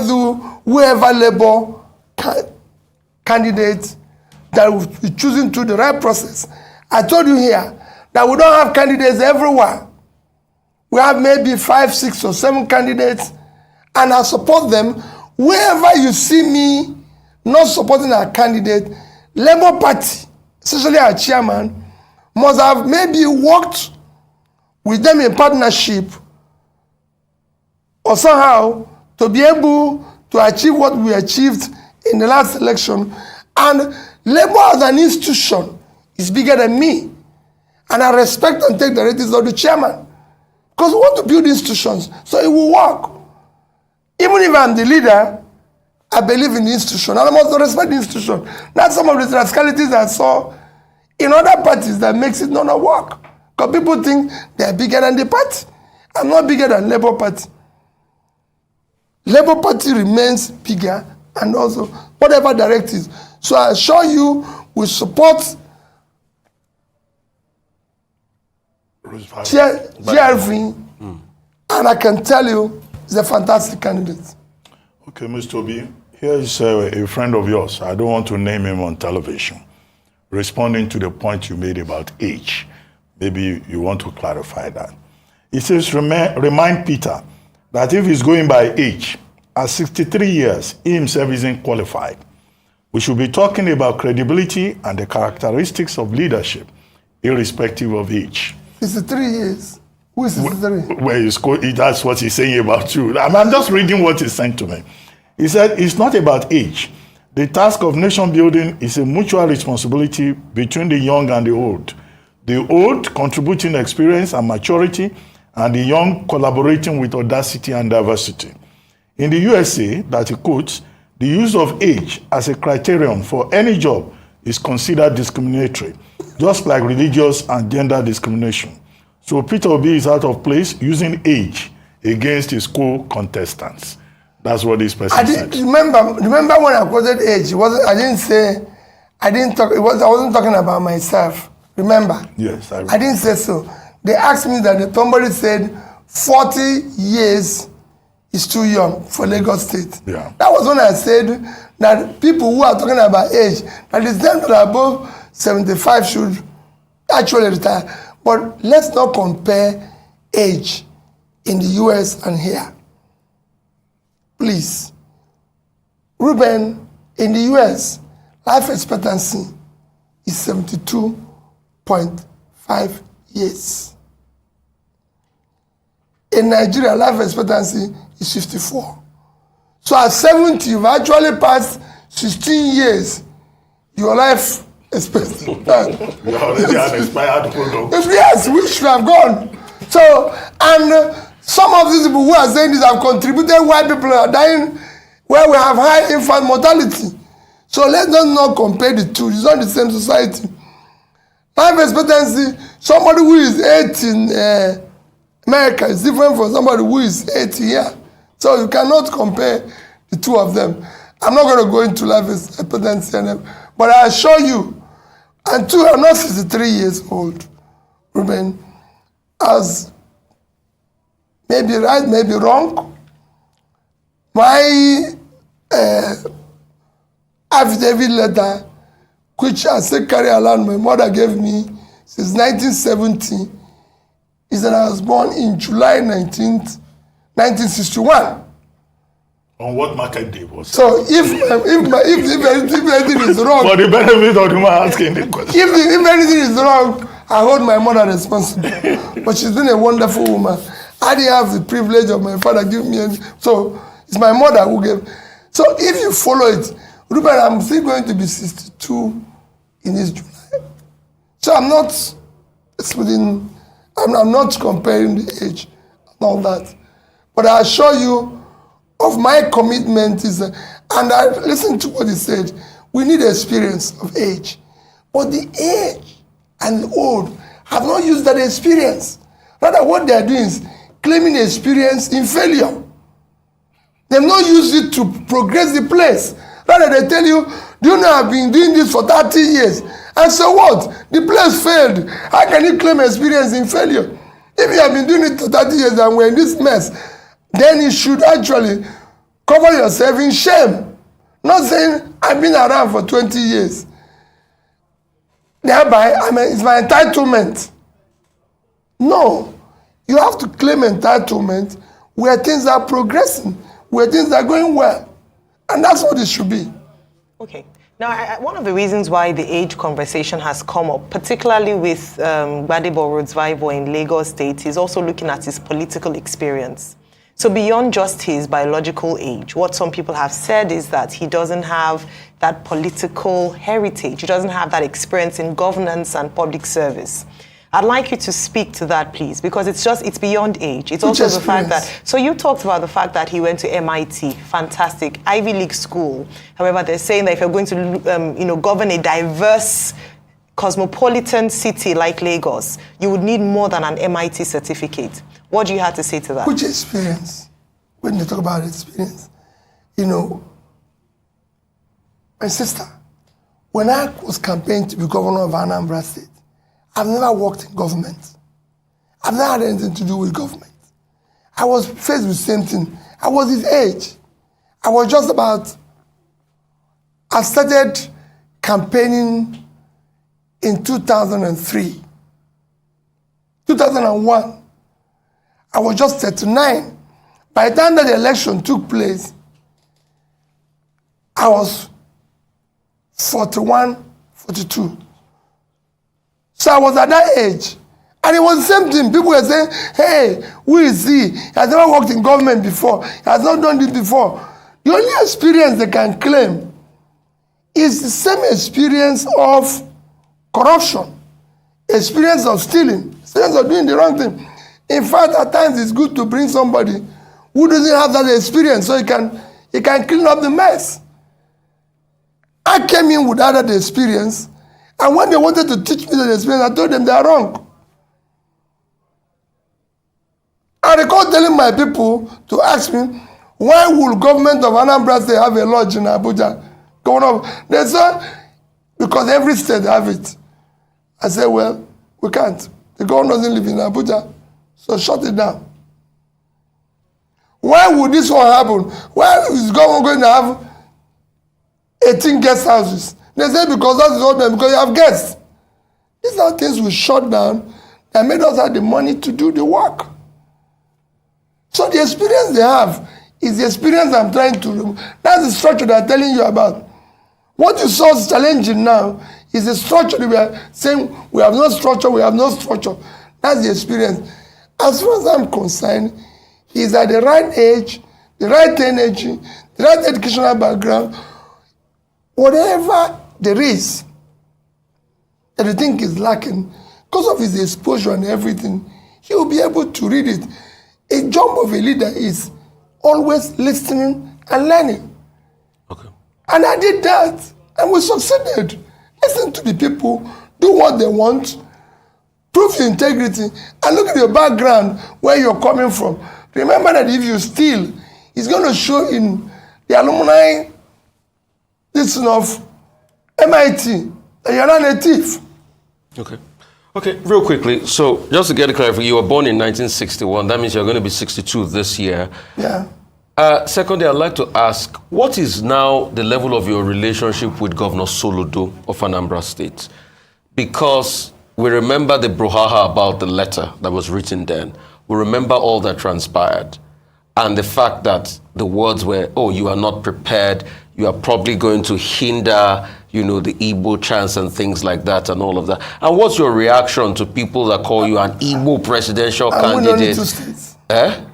do whoever Labour candidate that will be choosing through the right process. I told you here that we don't have candidates everywhere. We have maybe 5, 6, or 7 candidates, and I support them. Wherever you see me not supporting our candidate, Labour Party, especially our chairman, must have maybe worked with them in partnership or somehow to be able to achieve what we achieved in the last election. And Labour as an institution is bigger than me. And I respect and take the ratings of the chairman. Because we want to build institutions, so it will work. Even if I'm the leader, I believe in the institution, and I must respect the institution. That's some of the rascalities I saw in other parties that makes it not work. Because people think they are bigger than the party. I'm not bigger than Labour Party. Labour Party remains bigger, and also whatever directives. So I assure you, we support GRV, and I can tell you, he's a fantastic candidate. Okay, Mr. Obi, here is a friend of yours. I don't want to name him on television. Responding to the point you made about age. Maybe you want to clarify that. He says, remind Peter that if he's going by age, at 63 years, he himself isn't qualified. We should be talking about credibility and the characteristics of leadership, irrespective of age. 63 years. Who is 63? That's what he's saying about you. I'm just reading what he sent to me. He said, it's not about age. The task of nation building is a mutual responsibility between the young and the old. The old contributing experience and maturity, and the young collaborating with audacity and diversity. In the USA, that he quotes, the use of age as a criterion for any job is considered discriminatory, just like religious and gender discrimination. So Peter Obi is out of place using age against his co-contestants. That's what this person said. Remember when I quoted age, I wasn't talking about myself. Remember? Yes, I didn't say so. They asked me that somebody said 40 years is too young for Lagos State. Yeah. That was when I said that people who are talking about age, that is them that are above 75 should actually retire. But let's not compare age in the US and here. Please. Ruben, in the US, life expectancy is 72.5 years. In Nigeria, life expectancy is 54. So at 70, you've actually passed 16 years. Your life expectancy. You're already an expired product. Yes, we should have gone. So, and some of these people who are saying this have contributed why people are dying, where we have high infant mortality. So let's not compare the two. It's not the same society. Life expectancy, somebody who is 80 in America is different from somebody who is 80 here. So you cannot compare the two of them. I'm not going to go into life expectancy, but I assure you, and two, I'm not 63 years old, Ruben, as maybe right, maybe wrong. My affidavit letter, which I say carry along my mother gave me since 1970, is that I was born in July 19th, 1961. On what market day was it? So if anything is wrong, For the benefit of the man asking the question. if anything is wrong, I hold my mother responsible. But she's been a wonderful woman. I didn't have the privilege of my father giving me any, so it's my mother who gave. So if you follow it, Ruben, I'm still going to be 62 in this July. So I'm not splitting, I'm not comparing the age and all that. But I assure you of my commitment is, and I listened to what he said, we need experience of age. But the age and the old have not used that experience. Rather, what they are doing is claiming experience in failure. They've not used it to progress the place. Rather, they tell you, do you know I've been doing this for 30 years? And so what? The place failed. How can you claim experience in failure? If you have been doing it for 30 years and we're in this mess, then you should actually cover yourself in shame. Not saying, I've been around for 20 years. Thereby, it's my entitlement. No. You have to claim entitlement where things are progressing, where things are going well. And that's what it should be. Okay. Now, one of the reasons why the age conversation has come up, particularly with Gbadebo Rodsvivo in Lagos State, is also looking at his political experience. So beyond just his biological age, what some people have said is that he doesn't have that political heritage. He doesn't have that experience in governance and public service. I'd like you to speak to that, please, because it's beyond age. It's also the fact that, so you talked about the fact that he went to MIT, fantastic, Ivy League school. However, they're saying that if you're going to, govern a diverse, cosmopolitan city like Lagos, you would need more than an MIT certificate. What do you have to say to that? Which experience? When you talk about experience, my sister, when I was campaigning to be governor of Anambra State, I've never worked in government. I've never had anything to do with government. I was faced with the same thing. I was his age. I was just about, I started campaigning in 2003. 2001. I was just 39. By the time that the election took place, I was 41, 42. So I was at that age. And it was the same thing. People were saying, hey, who is he? He has never worked in government before. He has not done this before. The only experience they can claim is the same experience of corruption, experience of stealing, experience of doing the wrong thing. In fact, at times it's good to bring somebody who doesn't have that experience so he can clean up the mess. I came in without that experience, and when they wanted to teach me that experience, I told them they are wrong. I recall telling my people to ask me, why will government of Anambra State have a lodge in Abuja? They said, because every state have it. I said, well, we can't. The government doesn't live in Abuja, so shut it down. Why would this one happen? Why is the government going to have 18 guest houses? They say because that's the government, because you have guests. These are things we shut down that made us have the money to do the work. So the experience they have is the experience I'm trying to remove. That's the structure that I'm telling you about. What you saw is challenging now is the structure that we are saying we have no structure, we have no structure. That's the experience. As far as I'm concerned, he's at the right age, the right energy, the right educational background. Whatever there is that you think is lacking, because of his exposure and everything, he will be able to read it. A job of a leader is always listening and learning. Okay. And I did that, and we succeeded. Listen to the people, do what they want, prove your integrity, and look at your background, where you're coming from. Remember that if you steal, it's going to show in the alumni listen of MIT that you're not a thief. Okay. Okay, real quickly, so just to get it clear, you were born in 1961. That means you're going to be 62 this year. Yeah. Secondly, I'd like to ask, what is now the level of your relationship with Governor Soludo of Anambra State? Because we remember the brouhaha about the letter that was written then. We remember all that transpired. And the fact that the words were, oh, you are not prepared, you are probably going to hinder, you know, the Igbo chance and things like that and all of that. And what's your reaction to people that call you an Igbo presidential candidate? I win only 2 states. Eh?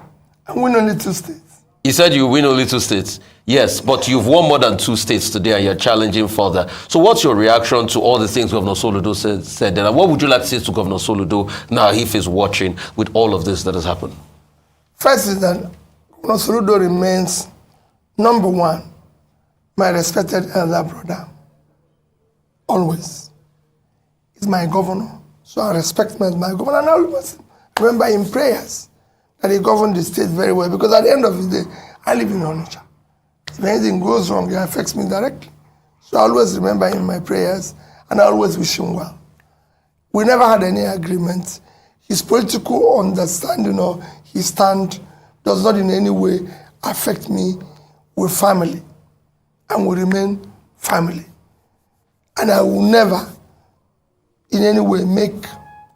I win only 2 states. You said you win only 2 states. Yes, but you've won more than 2 states today and you're challenging further. So what's your reaction to all the things Governor Soludo said? And what would you like to say to Governor Soludo now if he's watching with all of this that has happened? First is that Governor Soludo remains, number one, my respected elder brother. Always. He's my governor. So I respect him as my governor. And I always remember in prayers that he governed the state very well. Because at the end of the day, I live in Onitsha. If anything goes wrong, it affects me directly. So I always remember him in my prayers. And I always wish him well. We never had any agreement. His political understanding or his stand does not in any way affect me. We're family. And we remain family. And I will never in any way make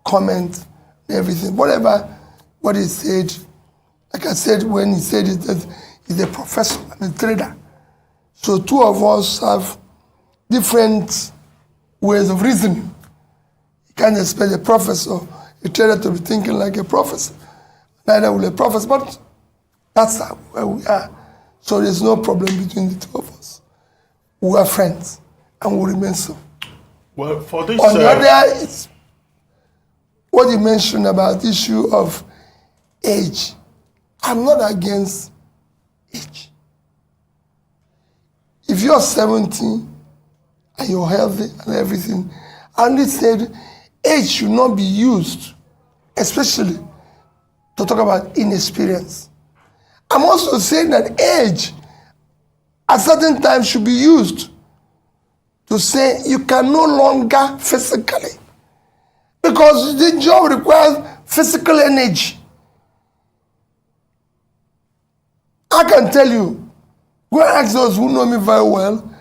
comment and everything. Whatever what he said, like I said when he said it, that he's a professor and a trader. So 2 of us have different ways of reasoning. You can't expect a professor, a trader to be thinking like a professor. Neither will a professor, but that's where we are. So there's no problem between the 2 of us. We are friends, and we remain so. Well, for this... On the other, it's what you mentioned about the issue of age. I'm not against age. If you're 70 and you're healthy and everything, I only said age should not be used, especially to talk about inexperience. I'm also saying that age at certain times should be used to say you can no longer physically. Because the job requires physical energy. I can tell you, go and ask those who know me very well,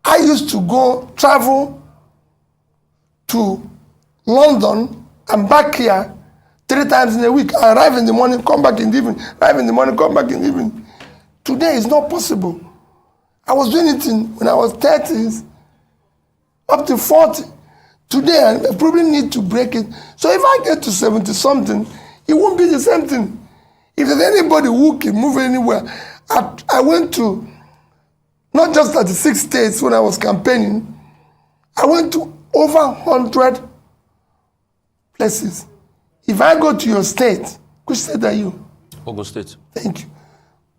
I used to travel to London and back here 3 times in a week. I arrive in the morning, come back in the evening, arrive in the morning, come back in the evening. Today is not possible. I was doing it when I was 30s, up to 40. Today, I probably need to break it. So if I get to 70-something, it won't be the same thing. If there's anybody who can move anywhere, I went to not just 36 states when I was campaigning, I went to over 100 places. If I go to your state, which state are you? Ogun State. Thank you.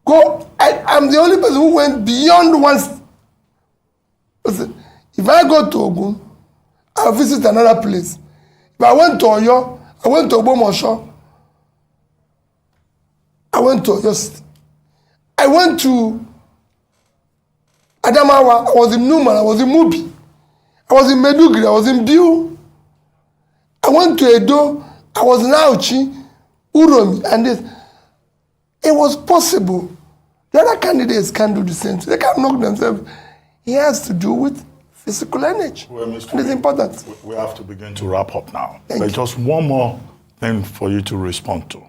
Go. I'm the only person who went beyond one. Listen, if I go to Ogun, I'll visit another place. If I went to Oyo, I went to Ogbomosho. I went to Oyo State. I went to Adamawa. I was in Numan. I was in Mubi. I was in Meduguri. I was in Biu. I went to Edo. I was in Auchi, Uromi, and this. It was possible. The other candidates can't do the same thing. They can't knock themselves. It has to do with physical energy. Well, and it's important. We have to begin to wrap up now. Thank But you. just one more thing for you to respond to.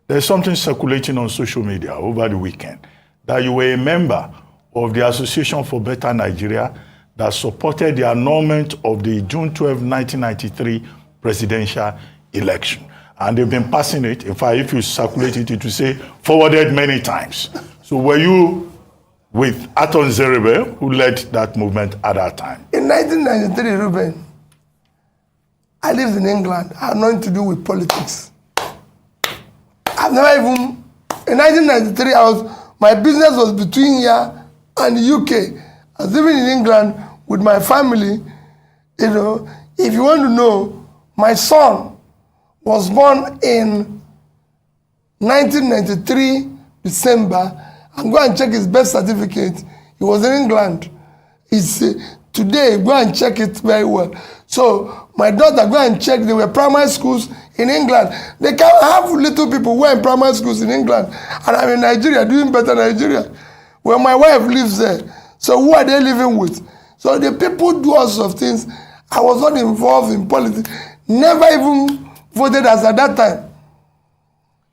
There's something circulating on social media over the weekend that you were a member of the Association for Better Nigeria that supported the annulment of the June 12, 1993 presidential election. And they've been passing it. In fact, if you circulate it, it will say forwarded many times. So were you with Aton Zerebe, who led that movement at that time? In 1993, Ruben, I lived in England. I had nothing to do with politics. I've never even... In 1993, my business was between here and the UK. I was living in England with my family. You know, if you want to know, my son was born in 1993, December. And go and check his birth certificate. He was in England. It's today, go and check it very well. So my daughter, go and check. There were primary schools in England. They can have little people who are in primary schools in England. And I'm in Nigeria, doing better Nigeria. Well, my wife lives there. So who are they living with? So the people do all sorts of things. I was not involved in politics. Never even voted as at that time.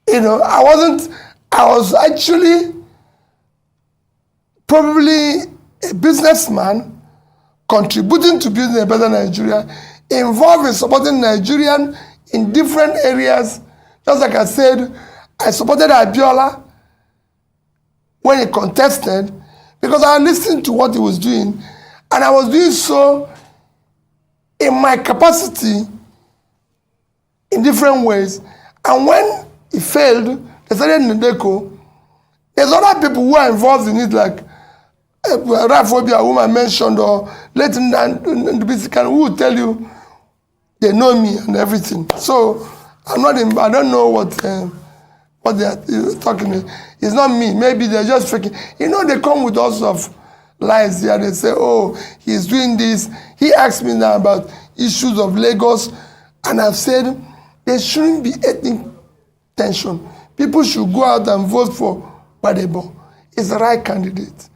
You know, I was actually probably a businessman contributing to building a better Nigeria, involved in supporting Nigerians in different areas. Just like I said, I supported Abiola when he contested because I listened to what he was doing, and I was doing so in my capacity in different ways. And when he failed, they started Ndeko. There's other people who are involved in it, like Arisetv, whom I mentioned, or Leighton and who will tell you they know me and everything. So I don't know what they are talking about. It's not me. Maybe they're just faking. You know, they come with all sorts of lies here. They say, oh, he's doing this. He asked me now about issues of Lagos, and I've said there shouldn't be ethnic tension. People should go out and vote for Badebo. He's the right candidate.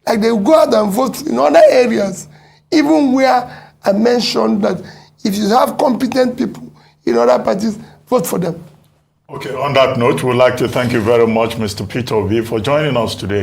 Like they go out and vote in other areas, even where I mentioned that if you have competent people in other parties, vote for them. Okay, on that note, we'd like to thank you very much, Mr. Peter Obi, for joining us today.